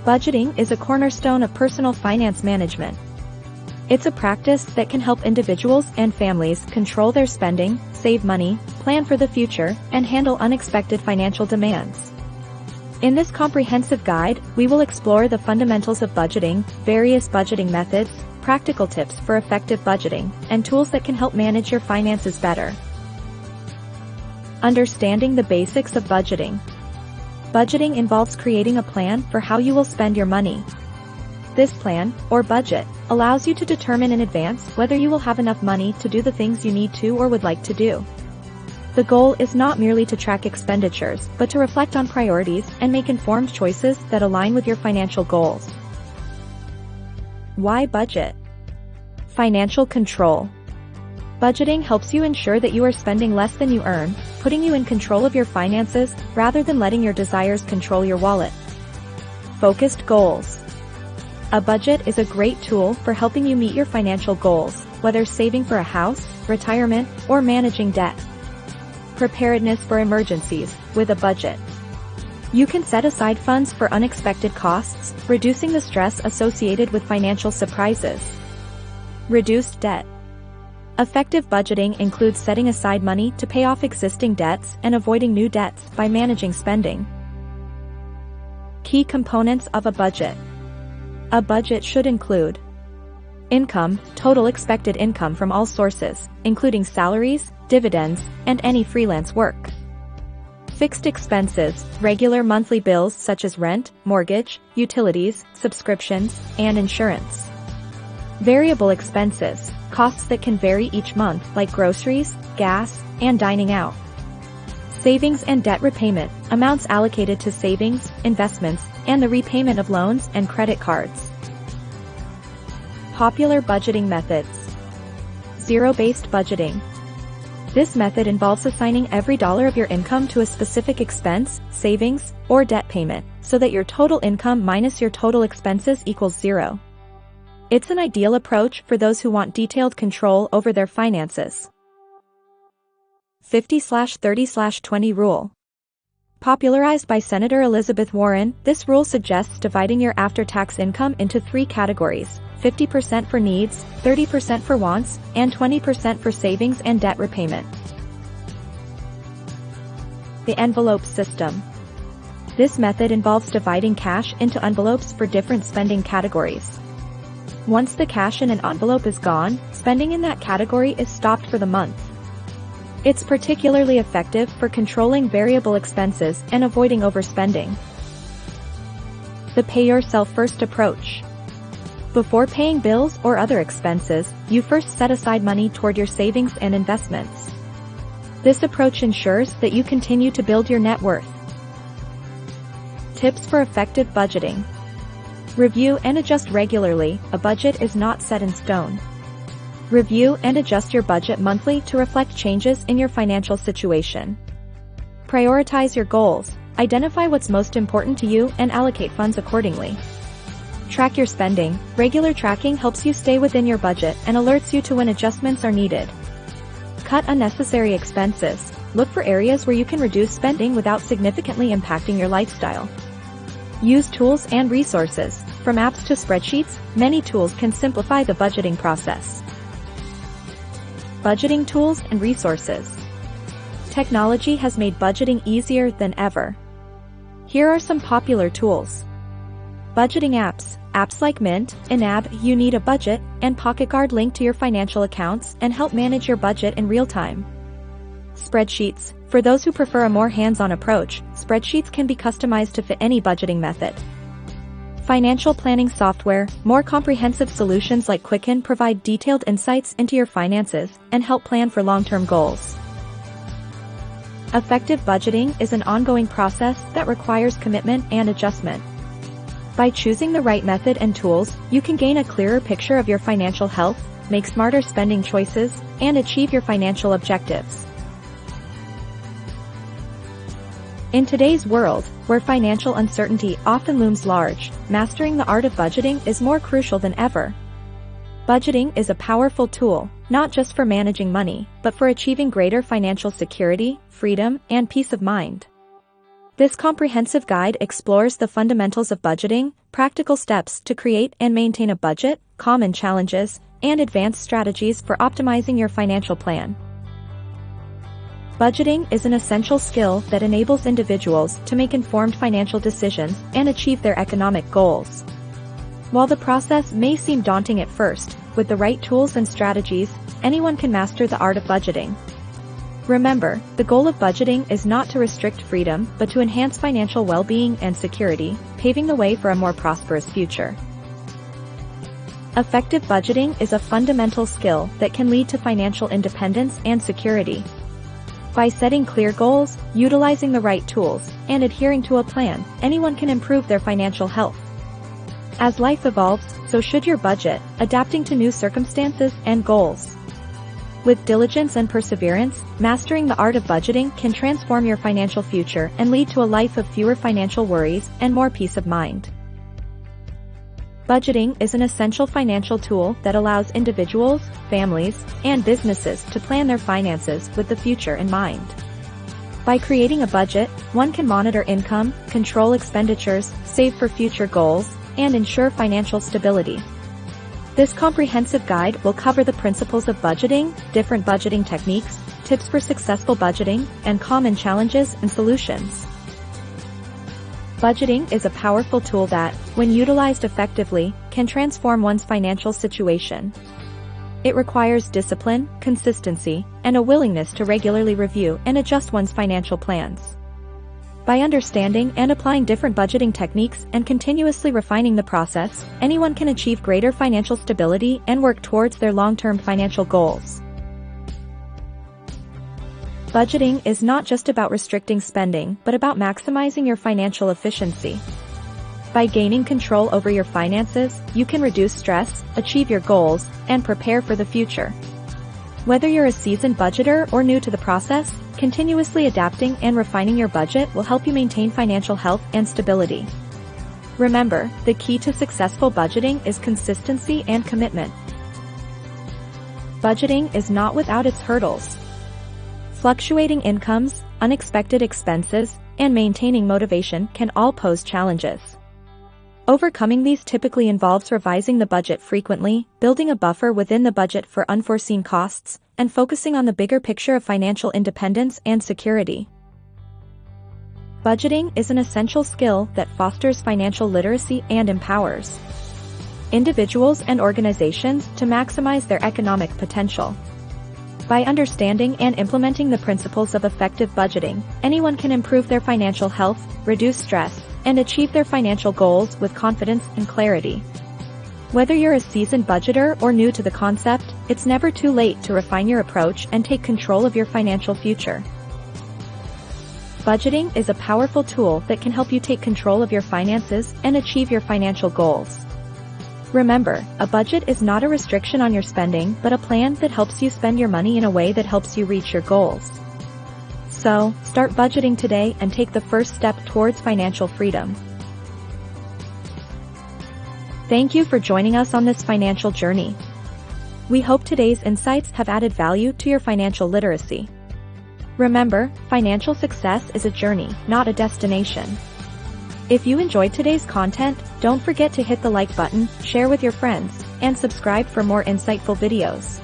Budgeting is a cornerstone of personal finance management. It's a practice that can help individuals and families control their spending, save money, plan for the future, and handle unexpected financial demands. In this comprehensive guide, we will explore the fundamentals of budgeting, various budgeting methods, practical tips for effective budgeting, and tools that can help manage your finances better. Understanding the basics of budgeting. Budgeting involves creating a plan for how you will spend your money. This plan, or budget, allows you to determine in advance whether you will have enough money to do the things you need to or would like to do. The goal is not merely to track expenditures, but to reflect on priorities and make informed choices that align with your financial goals. Why budget? Financial control. Budgeting helps you ensure that you are spending less than you earn, putting you in control of your finances rather than letting your desires control your wallet. Focused goals. A budget is a great tool for helping you meet your financial goals, whether saving for a house, retirement, or managing debt. Preparedness for emergencies. With a budget, you can set aside funds for unexpected costs, reducing the stress associated with financial surprises. Reduced debt. Effective budgeting includes setting aside money to pay off existing debts and avoiding new debts by managing spending. Key components of a budget. A budget should include income, total expected income from all sources, including salaries, dividends, and any freelance work. Fixed expenses, regular monthly bills such as rent, mortgage, utilities, subscriptions, and insurance. Variable expenses, costs that can vary each month like groceries, gas, and dining out. Savings and debt repayment, amounts allocated to savings, investments, and the repayment of loans and credit cards. Popular budgeting methods. Zero-based budgeting. This method involves assigning every dollar of your income to a specific expense, savings, or debt payment, so that your total income minus your total expenses equals zero. It's an ideal approach for those who want detailed control over their finances. 50/30/20 rule. Popularized by Senator Elizabeth Warren, this rule suggests dividing your after-tax income into three categories: 50% for needs, 30% for wants, and 20% for savings and debt repayment. The envelope system. This method involves dividing cash into envelopes for different spending categories. Once the cash in an envelope is gone, spending in that category is stopped for the month. It's particularly effective for controlling variable expenses and avoiding overspending. The pay-yourself-first approach. Before paying bills or other expenses, you first set aside money toward your savings and investments. This approach ensures that you continue to build your net worth. Tips for effective budgeting. Review and adjust regularly. A budget is not set in stone. Review and adjust your budget monthly to reflect changes in your financial situation. Prioritize your goals. Identify what's most important to you and allocate funds accordingly. Track your spending. Regular tracking helps you stay within your budget and alerts you to when adjustments are needed. Cut unnecessary expenses. Look for areas where you can reduce spending without significantly impacting your lifestyle. Use tools and resources. From apps to spreadsheets, many tools can simplify the budgeting process. Budgeting tools and resources. Technology has made budgeting easier than ever. Here are some popular tools. Budgeting apps. Apps like Mint, Inab, You Need a Budget, and PocketGuard link to your financial accounts and help manage your budget in real time. Spreadsheets. For those who prefer a more hands-on approach, spreadsheets can be customized to fit any budgeting method. Financial planning software. More comprehensive solutions like Quicken provide detailed insights into your finances and help plan for long-term goals. Effective budgeting is an ongoing process that requires commitment and adjustment. By choosing the right method and tools, you can gain a clearer picture of your financial health, make smarter spending choices, and achieve your financial objectives. In today's world, where financial uncertainty often looms large, mastering the art of budgeting is more crucial than ever. Budgeting is a powerful tool, not just for managing money, but for achieving greater financial security, freedom, and peace of mind. This comprehensive guide explores the fundamentals of budgeting, practical steps to create and maintain a budget, common challenges, and advanced strategies for optimizing your financial plan. Budgeting is an essential skill that enables individuals to make informed financial decisions and achieve their economic goals. While the process may seem daunting at first, with the right tools and strategies, anyone can master the art of budgeting. Remember, the goal of budgeting is not to restrict freedom but to enhance financial well-being and security, paving the way for a more prosperous future. Effective budgeting is a fundamental skill that can lead to financial independence and security. By setting clear goals, utilizing the right tools, and adhering to a plan, anyone can improve their financial health. As life evolves, so should your budget, adapting to new circumstances and goals. With diligence and perseverance, mastering the art of budgeting can transform your financial future and lead to a life of fewer financial worries and more peace of mind. Budgeting is an essential financial tool that allows individuals, families, and businesses to plan their finances with the future in mind. By creating a budget, one can monitor income, control expenditures, save for future goals, and ensure financial stability. This comprehensive guide will cover the principles of budgeting, different budgeting techniques, tips for successful budgeting, and common challenges and solutions. Budgeting is a powerful tool that, when utilized effectively, can transform one's financial situation. It requires discipline, consistency, and a willingness to regularly review and adjust one's financial plans. By understanding and applying different budgeting techniques and continuously refining the process, anyone can achieve greater financial stability and work towards their long-term financial goals. Budgeting is not just about restricting spending but about maximizing your financial efficiency. By gaining control over your finances, you can reduce stress, achieve your goals, and prepare for the future. Whether you're a seasoned budgeter or new to the process, continuously adapting and refining your budget will help you maintain financial health and stability. Remember, the key to successful budgeting is consistency and commitment. Budgeting is not without its hurdles. Fluctuating incomes, unexpected expenses, and maintaining motivation can all pose challenges. Overcoming these typically involves revising the budget frequently, building a buffer within the budget for unforeseen costs, and focusing on the bigger picture of financial independence and security. Budgeting is an essential skill that fosters financial literacy and empowers individuals and organizations to maximize their economic potential. By understanding and implementing the principles of effective budgeting, anyone can improve their financial health, reduce stress, and achieve their financial goals with confidence and clarity. Whether you're a seasoned budgeter or new to the concept, it's never too late to refine your approach and take control of your financial future. Budgeting is a powerful tool that can help you take control of your finances and achieve your financial goals. Remember, a budget is not a restriction on your spending but a plan that helps you spend your money in a way that helps you reach your goals. So, start budgeting today and take the first step towards financial freedom. Thank you for joining us on this financial journey. We hope today's insights have added value to your financial literacy. Remember, financial success is a journey, not a destination. If you enjoyed today's content, don't forget to hit the like button, share with your friends, and subscribe for more insightful videos.